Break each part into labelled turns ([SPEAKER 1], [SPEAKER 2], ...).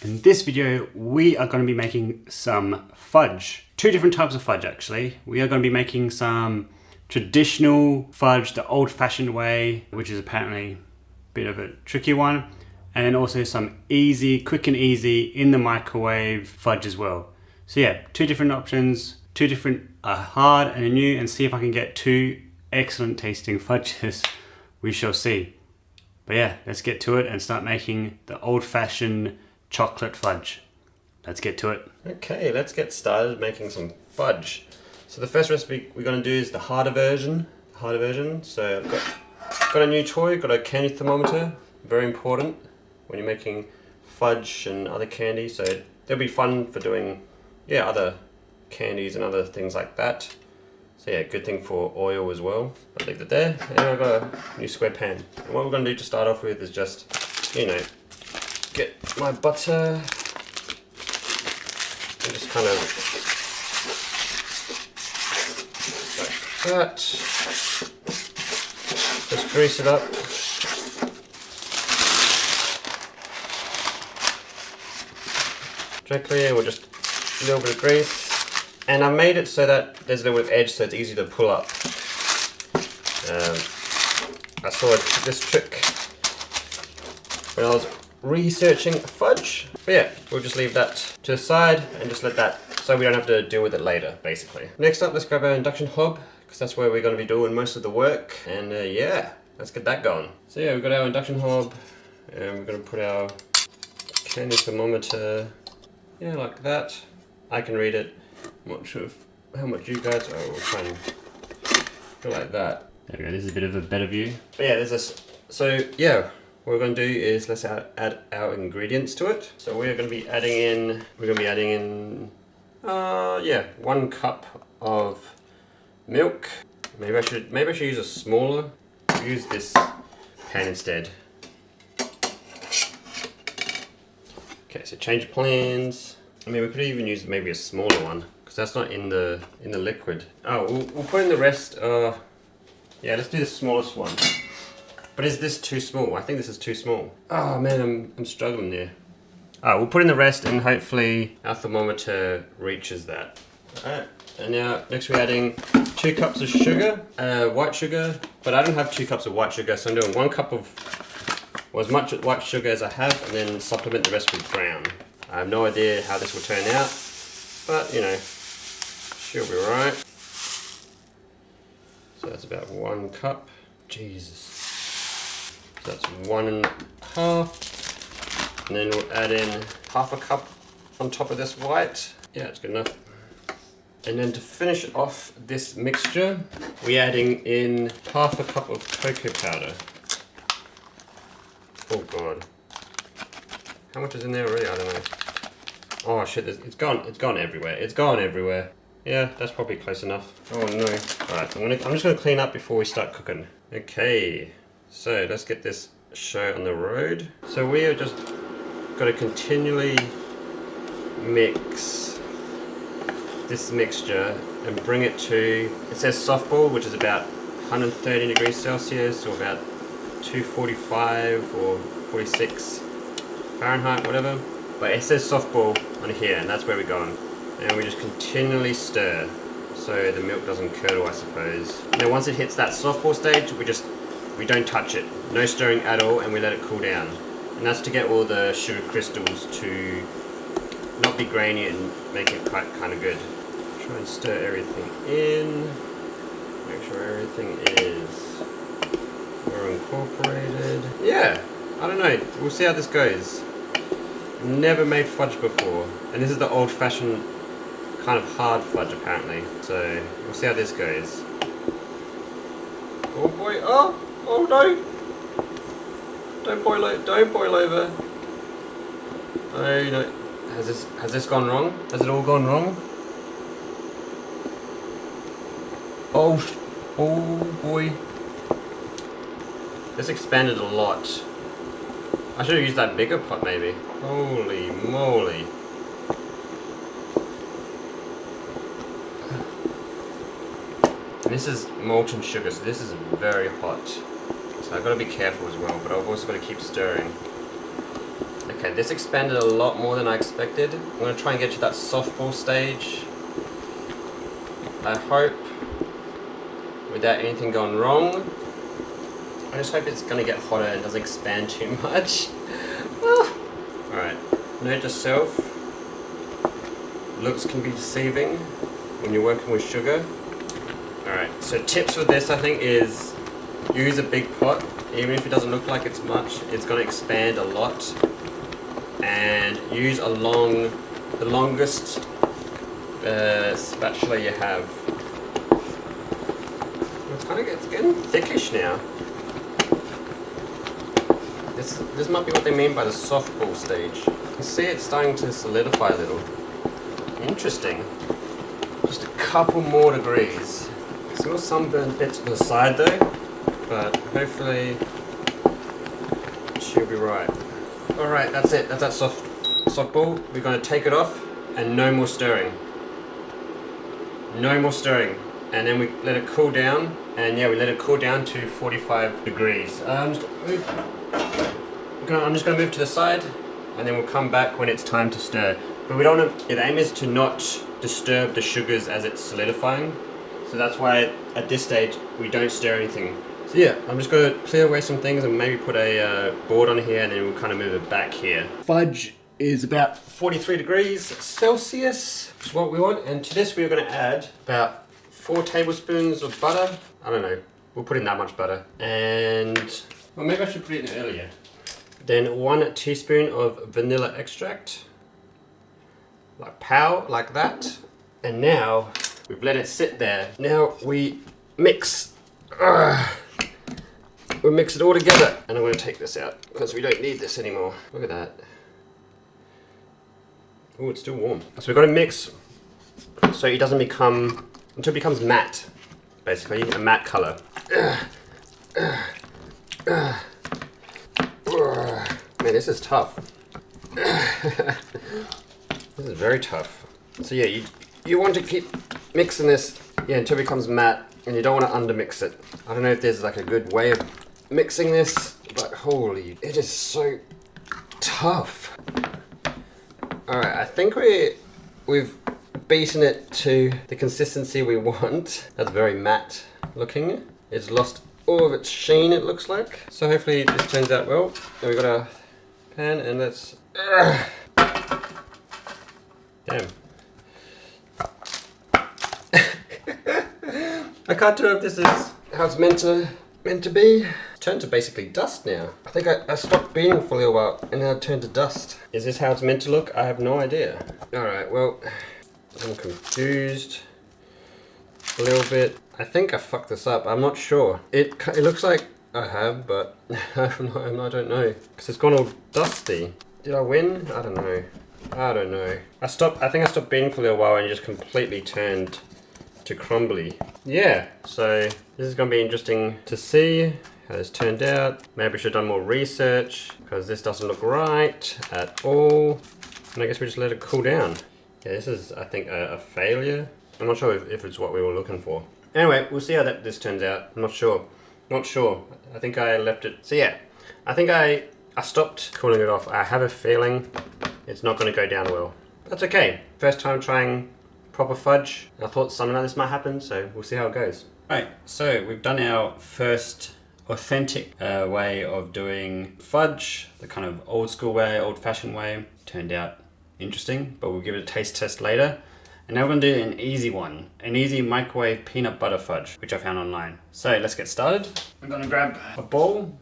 [SPEAKER 1] In this video, we are going to be making some fudge. Two different types of fudge actually. We are going to be making some traditional fudge, the old-fashioned way, which is apparently a bit of a tricky one, and then also some easy, quick and easy in the microwave fudge as well. So yeah, two different options, two different hard and a new, and see if I can get two excellent tasting fudges. We shall see. But yeah, let's get to it and start making the old-fashioned chocolate fudge. Let's get to it.
[SPEAKER 2] Okay, let's get started making some fudge. So the first recipe we're going to do is the harder version. So I've got a new toy, got a candy thermometer. Very important when you're making fudge and other candy. So they'll be fun for doing other candies and other things like that. So yeah, good thing for oil as well. I'll leave it there. And I've got a new square pan. And what we're going to do to start off with is just, get my butter and just kind of like that. Just grease it up. Directly, and we'll just a little bit of grease. And I made it so that there's a little bit of edge so it's easy to pull up. I saw this trick when I was researching fudge. But yeah, we'll just leave that to the side and just let that, so we don't have to deal with it later, basically. Next up, let's grab our induction hob, because that's where we're going to be doing most of the work. And yeah, let's get that going. So yeah, we've got our induction hob, and we're going to put our candy thermometer, like that. I can read it. I'm not sure how much you guys, we'll try and go like that.
[SPEAKER 1] There we go, this is a bit of a better view.
[SPEAKER 2] But yeah, there's this, so yeah, what we're going to do is let's add our ingredients to it. So we're going to be adding in, 1 cup of milk. Maybe I should use a smaller. Use this pan instead. Okay, so change of plans. I mean, we could even use maybe a smaller one because that's not in the liquid. Oh, we'll put in the rest. Yeah, let's do the smallest one. But is this too small? I think this is too small. Oh man, I'm struggling there. We'll put in the rest and hopefully our thermometer reaches that. Alright, and now next we're adding 2 cups of sugar, white sugar, but I don't have 2 cups of white sugar, so I'm doing 1 cup of, as much white sugar as I have, and then supplement the rest with brown. I have no idea how this will turn out, but she'll be right. So that's about 1 cup. Jesus. So that's 1.5, and then we'll add in 1/2 cup on top of this white. Yeah, it's good enough. And then to finish off this mixture, we're adding in 1/2 cup of cocoa powder. Oh god, how much is in there already? I don't know. Oh shit, it's gone everywhere. It's gone everywhere. Yeah, that's probably close enough. Oh no. Alright, I'm just gonna clean up before we start cooking. Okay. So let's get this show on the road. So we are just got to continually mix this mixture and bring it to, it says softball, which is about 130 degrees Celsius or about 245 or 46 Fahrenheit, whatever. But it says softball on here, and that's where we're going. And we just continually stir so the milk doesn't curdle, I suppose. Now once it hits that softball stage, we don't touch it, no stirring at all, and we let it cool down. And that's to get all the sugar crystals to not be grainy and make it kind of good. Try and stir everything in, make sure everything is well incorporated. Yeah, I don't know, we'll see how this goes. Never made fudge before, and this is the old-fashioned kind of hard fudge apparently, so we'll see how this goes. Oh boy, oh no! Don't boil over. Oh no. Has this gone wrong? Has it all gone wrong? Oh boy. This expanded a lot. I should have used that bigger pot maybe. Holy moly. And this is molten sugar, so this is very hot. So I've got to be careful as well, but I've also got to keep stirring. Okay, this expanded a lot more than I expected. I'm gonna try and get to that softball stage. I hope, without anything going wrong. I just hope it's gonna get hotter and doesn't expand too much. Alright, note to self, looks can be deceiving when you're working with sugar. Alright, so tips for this I think is use a big pot. Even if it doesn't look like it's much, it's gonna expand a lot. And use the longest spatula you have. It's getting thickish now. This might be what they mean by the softball stage. You can see it's starting to solidify a little. Interesting. Just a couple more degrees. Still sunburned bits to the side though, but hopefully she'll be right. Alright, that's it. That's that softball. We're going to take it off and no more stirring. No more stirring. And then we let it cool down. And yeah, we let it cool down to 45 degrees. I'm just going to move to the side and then we'll come back when it's time to stir. But we don't want to, the aim is to not disturb the sugars as it's solidifying. So that's why at this stage we don't stir anything. So yeah, I'm just going to clear away some things and maybe put a board on here and then we'll kind of move it back here. Fudge is about 43 degrees Celsius, which is what we want. And to this we're going to add about 4 tablespoons of butter. I don't know, we'll put in that much butter. And, well maybe I should put it in earlier. Then 1 teaspoon of vanilla extract. Like that. And now, we've let it sit there. Now we mix. We'll mix it all together. And I'm going to take this out because we don't need this anymore. Look at that. Oh, it's still warm. So we've got to mix so it doesn't become, until it becomes matte. Basically, a matte color. Man, this is tough. This is very tough. So yeah, you want to keep mixing this until it becomes matte, and you don't want to undermix it. I don't know if there's like a good way of mixing this, but holy, it is so tough. Alright, I think we've beaten it to the consistency we want. That's very matte looking. It's lost all of its sheen, it looks like. So hopefully this turns out well. And we've got a pan and let's... Damn. I can't tell if this is how it's meant to be. It's turned to basically dust now. I think I stopped beating for a little while and now it turned to dust. Is this how it's meant to look? I have no idea. Alright, well, I'm confused a little bit. I think I fucked this up. I'm not sure. It looks like I have, but I don't know. Because it's gone all dusty. Did I win? I don't know. I don't know. I think I stopped beating for a little while and it just completely turned to crumbly. Yeah, so this is going to be interesting to see how this turned out. Maybe I should have done more research because this doesn't look right at all. And I guess we just let it cool down. Yeah, this is, I think, a failure. I'm not sure if it's what we were looking for. Anyway, we'll see how this turns out. I'm not sure. Not sure. I think I left it. So yeah, I think I stopped cooling it off. I have a feeling it's not going to go down well. That's okay. First time trying proper fudge. I thought something like this might happen, so we'll see how it goes. Right, so we've done our first authentic way of doing fudge, the kind of old school way, old fashioned way. Turned out interesting, but we'll give it a taste test later. And now we're going to do an easy one, an easy microwave peanut butter fudge, which I found online. So let's get started. I'm going to grab a bowl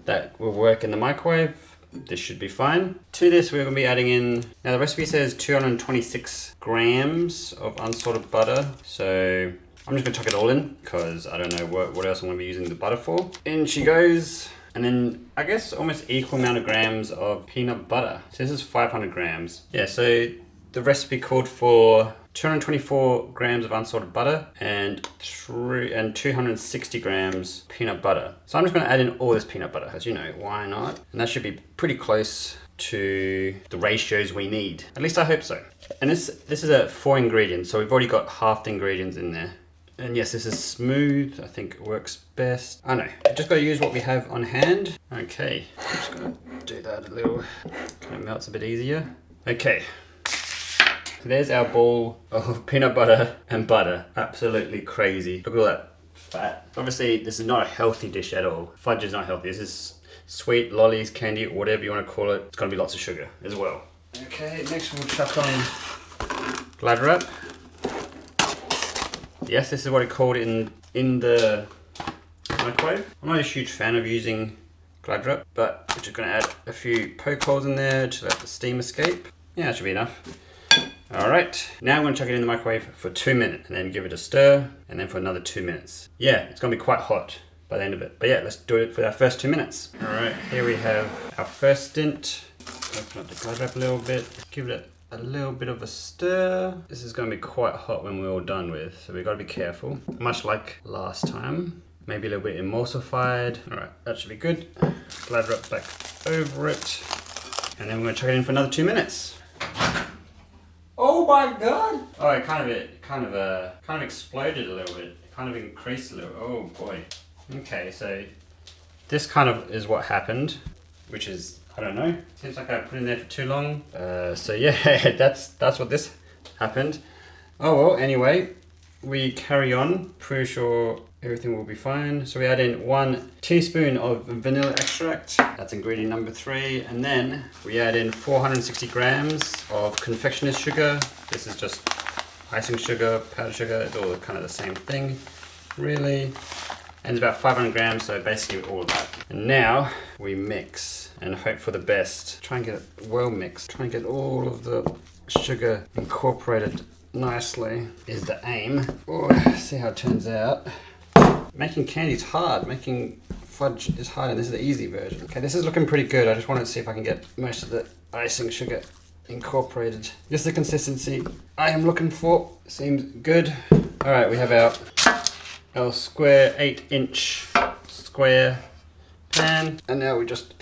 [SPEAKER 2] that will work in the microwave. This should be fine. To this, we're going to be adding in, now the recipe says 226 grams of unsalted butter. So I'm just going to chuck it all in because I don't know what else I'm going to be using the butter for. In she goes. And then I guess almost equal amount of grams of peanut butter. So this is 500 grams. Yeah, so the recipe called for 224 grams of unsalted butter and 260 grams peanut butter. So I'm just going to add in all this peanut butter, as you know, why not? And that should be pretty close to the ratios we need. At least I hope so. And this is a 4 ingredients, so we've already got half the ingredients in there. And yes, this is smooth. I think it works best. I know, just gotta use what we have on hand. Okay, I'm just gonna do that a little, kind of melts a bit easier. Okay, so there's our ball of peanut butter and butter. Absolutely crazy. Look at all that fat. Obviously, this is not a healthy dish at all. Fudge is not healthy. This is sweet, lollies, candy, whatever you want to call it. It's gonna be lots of sugar as well. Okay, next we'll chuck on Glad wrap. Yes, this is what it's called in the microwave. I'm not a huge fan of using Glad wrap, but we're just gonna add a few poke holes in there to let the steam escape. Yeah, that should be enough. All right, now I'm gonna chuck it in the microwave for 2 minutes and then give it a stir and then for another 2 minutes. Yeah, it's gonna be quite hot by the end of it. But yeah, let's do it for our first 2 minutes. All right, here we have our first stint. Open up the Glad wrap a little bit, give it a little bit of a stir. This is going to be quite hot when we're all done with, so we've got to be careful. Much like last time, maybe a little bit emulsified. All right, that should be good. Glad wrap back over it, and then we're going to chuck it in for another 2 minutes. Oh my god! Oh, it kind of exploded a little bit. It kind of increased a little. Oh boy. Okay, so this kind of is what happened, which is, I don't know. Seems like I put in there for too long. So yeah, that's what this happened. Oh well, anyway, we carry on. Pretty sure everything will be fine. So we add in 1 teaspoon of vanilla extract. That's ingredient number 3. And then we add in 460 grams of confectioner's sugar. This is just icing sugar, powdered sugar. It's all kind of the same thing, really. And it's about 500 grams, so basically all of that. And now we mix and hope for the best. Try and get it well mixed. Try and get all of the sugar incorporated nicely is the aim. Oh, see how it turns out. Making candy is hard. Making fudge is hard, and this is the easy version. Okay, this is looking pretty good. I just wanted to see if I can get most of the icing sugar incorporated. This is the consistency I am looking for. Seems good. All right, we have our square 8-inch square pan, and now we just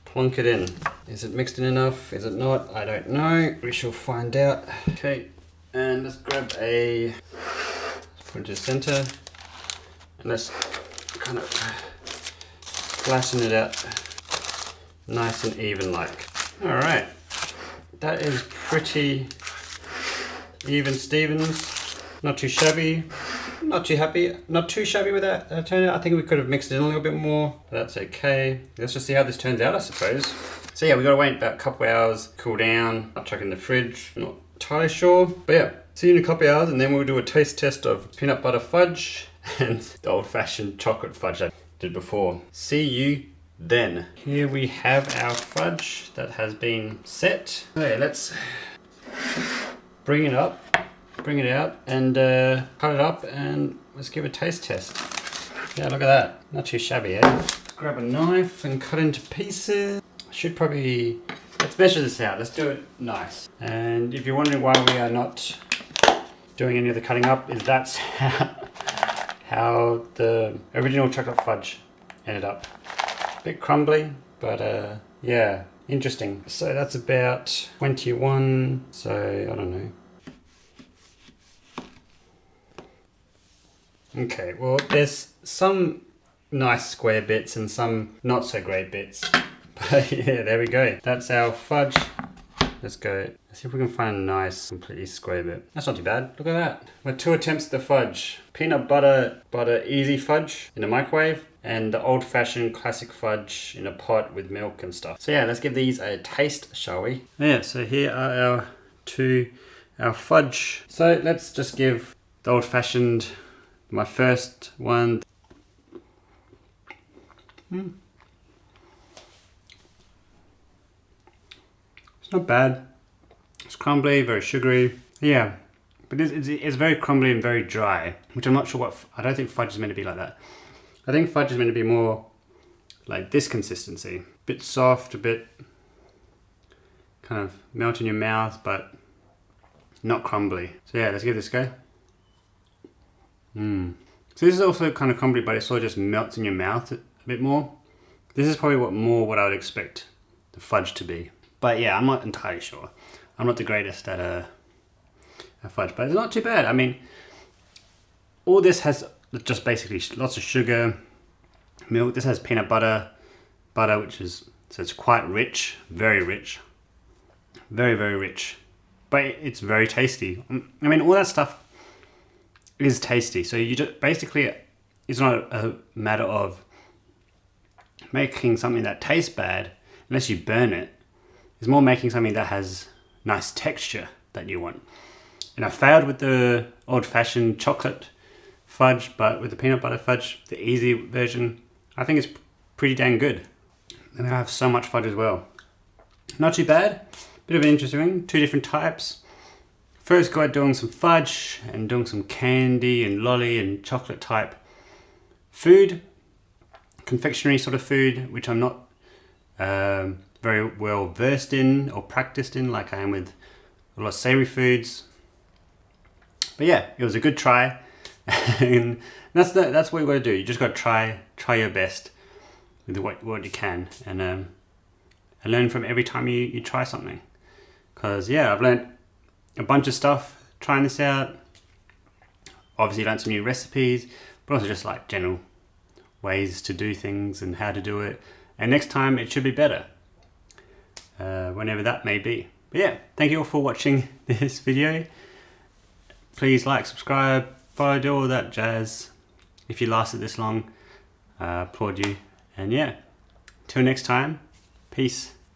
[SPEAKER 2] plonk it in. Is it mixed in enough? Is it not? I don't know. We shall find out. Okay, and let's grab a, put it to the center, and let's kind of flatten it out nice and even like. All right, that is pretty even Stevens, not too shabby, not too happy, not too shabby with that turnout. I think we could have mixed it in a little bit more, but that's okay. Let's just see how this turns out, I suppose. So yeah, we gotta wait about a couple hours, cool down. I'll chuck it in the fridge, not entirely sure. But yeah, see you in a couple hours, and then we'll do a taste test of peanut butter fudge and the old-fashioned chocolate fudge I did before. See you then. Here we have our fudge that has been set. Okay, let's bring it up, bring it out, and cut it up, and let's give a taste test. Yeah, look at that. Not too shabby, eh? Let's grab a knife and cut into pieces. Should probably, let's measure this out. Let's do it nice. And if you're wondering why we are not doing any of the cutting up, is that's how the original chocolate fudge ended up. A bit crumbly, but yeah. Interesting. So that's about 21, so I don't know. Okay, well there's some nice square bits and some not so great bits. But yeah, there we go. That's our fudge. Let's go. Let's see if we can find a nice, completely square bit. That's not too bad. Look at that. We're 2 attempts at the fudge. Peanut butter easy fudge in a microwave, and the old-fashioned classic fudge in a pot with milk and stuff. So yeah, let's give these a taste, shall we? Yeah, so here are our fudge. So let's just give the old-fashioned, my first one. It's not bad. It's crumbly, very sugary. Yeah, but it's very crumbly and very dry, which I'm not sure what, I don't think fudge is meant to be like that. I think fudge is meant to be more like this consistency. A bit soft, a bit kind of melt in your mouth, but not crumbly. So yeah, let's give this a go. So this is also kind of crumbly, but it sort of just melts in your mouth a bit more. This is probably what I would expect the fudge to be. But yeah, I'm not entirely sure. I'm not the greatest at
[SPEAKER 1] fudge, but it's not too bad. I mean, all this has just basically lots of sugar, milk. This has peanut butter, which is, so it's quite rich, very rich, very, very rich, but it's very tasty. I mean, all that stuff is tasty. So you just basically, it's not a matter of making something that tastes bad unless you burn it. It's more making something that has nice texture that you want. And I failed with the old-fashioned chocolate fudge, but with the peanut butter fudge, the easy version, I think it's pretty dang good. And I have so much fudge as well. Not too bad. Bit of an interesting, 2 different types. First go out doing some fudge and doing some candy and lolly and chocolate type food, confectionery sort of food, which I'm not very well versed in or practiced in like I am with a lot of savory foods. But yeah, it was a good try. And that's what you got to do. You just got to try your best with what you can, and learn from every time you try something. Because yeah, I've learned a bunch of stuff trying this out. Obviously learned some new recipes, but also just like general ways to do things and how to do it. And next time it should be better, whenever that may be. But yeah, thank you all for watching this video. Please like, subscribe, follow, do all that jazz. If you lasted this long, I applaud you. And yeah, till next time, peace.